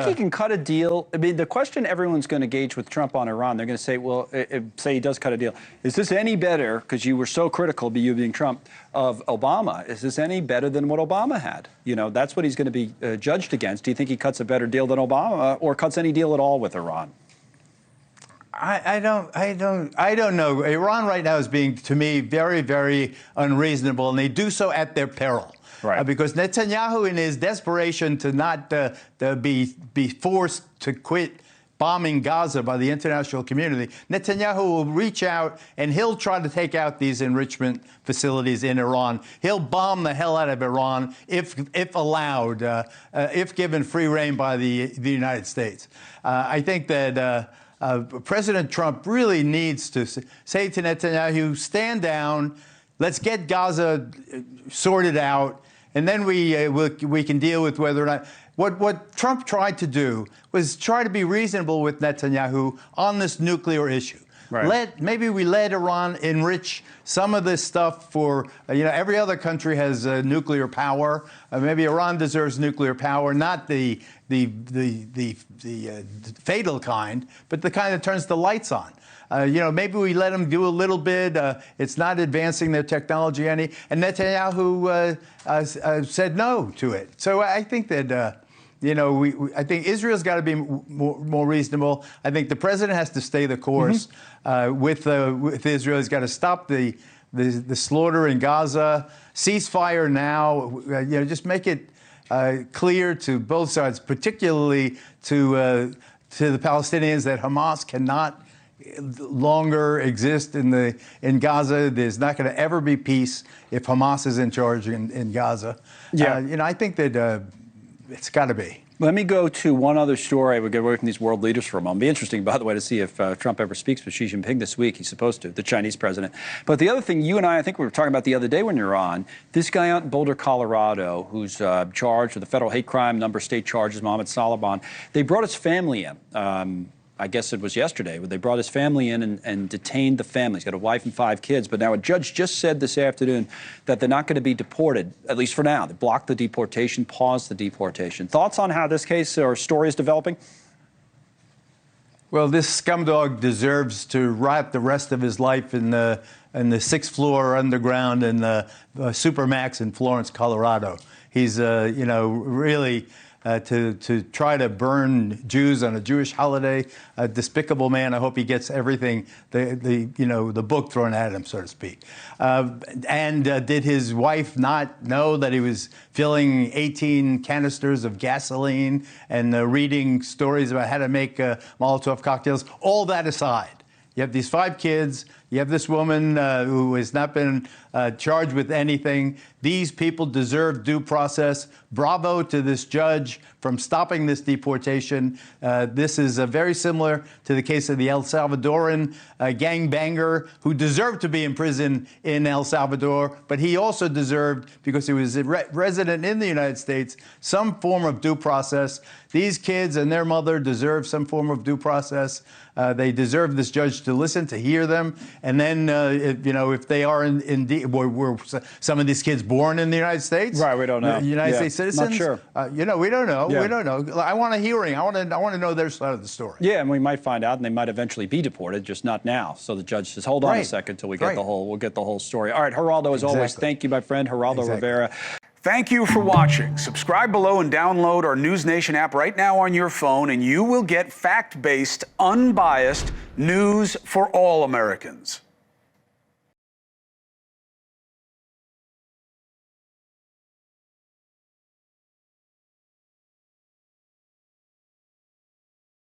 think he can cut a deal? I mean, the question everyone's going to gauge with Trump on Iran, they're going to say, well, say he does cut a deal. Is this any better, because you were so critical, you being Trump, of Obama, is this any better than what Obama had? You know, that's what he's going to be judged against. Do you think he cuts a better deal than Obama, or cuts any deal at all with Iran? I don't know. Iran right now is being, to me, very, very unreasonable, and they do so at their peril. Right. Because Netanyahu, in his desperation to not be forced to quit bombing Gaza by the international community, Netanyahu will reach out and he'll try to take out these enrichment facilities in Iran. He'll bomb the hell out of Iran if allowed, if given free rein by the United States. I think that President Trump really needs to say to Netanyahu, stand down, let's get Gaza sorted out, and then we can deal with whether or not. What Trump tried to do was try to be reasonable with Netanyahu on this nuclear issue. Right. Maybe we let Iran enrich some of this stuff for, every other country has nuclear power. Maybe Iran deserves nuclear power, not the fatal kind, but the kind that turns the lights on. Maybe we let them do a little bit. It's not advancing their technology any. And Netanyahu said no to it. So I think that, I think Israel's got to be more reasonable. I think the president has to stay the course with Israel. He's got to stop the slaughter in Gaza, ceasefire now. Just make it clear to both sides, particularly to the Palestinians, that Hamas cannot longer exist in Gaza. There's not going to ever be peace if Hamas is in charge in Gaza. Yeah. I think that it's got to be. Let me go to one other story. We'll get away from these world leaders for a moment. It'll be interesting, by the way, to see if Trump ever speaks with Xi Jinping this week. He's supposed to, the Chinese president. But the other thing, you and I think we were talking about the other day when you were on, this guy out in Boulder, Colorado, who's charged with a federal hate crime, number of state charges, Mohammed Salaban. They brought his family in. I guess it was yesterday, but they brought his family in and detained the family. He's got a wife and 5 kids. But now a judge just said this afternoon that they're not going to be deported, at least for now. They blocked the deportation, paused the deportation. Thoughts on how this case or story is developing? Well, this scumdog deserves to rot the rest of his life in the 6th floor underground in the Supermax in Florence, Colorado. He's, really... to try to burn Jews on a Jewish holiday, a despicable man. I hope he gets everything, the book thrown at him, so to speak. Did his wife not know that he was filling 18 canisters of gasoline and reading stories about how to make Molotov cocktails? All that aside, you have these 5 kids. You have this woman who has not been charged with anything. These people deserve due process. Bravo to this judge from stopping this deportation. This is very similar to the case of the El Salvadoran gangbanger who deserved to be in prison in El Salvador, but he also deserved, because he was a resident in the United States, some form of due process. These kids and their mother deserve some form of due process. They deserve this judge to listen, to hear them. And then, if they are indeed, were some of these kids born in the United States? Right, we don't know. United States citizens? Not sure. We don't know. Yeah. We don't know. I want a hearing. I want to know their side of the story. Yeah, and we might find out, and they might eventually be deported, just not now. So the judge says, hold on a second until we get we'll get the whole story. All right, Geraldo, as always, thank you, my friend, Geraldo Rivera. Thank you for watching. Subscribe below and download our NewsNation app right now on your phone, and you will get fact-based, unbiased news for all Americans.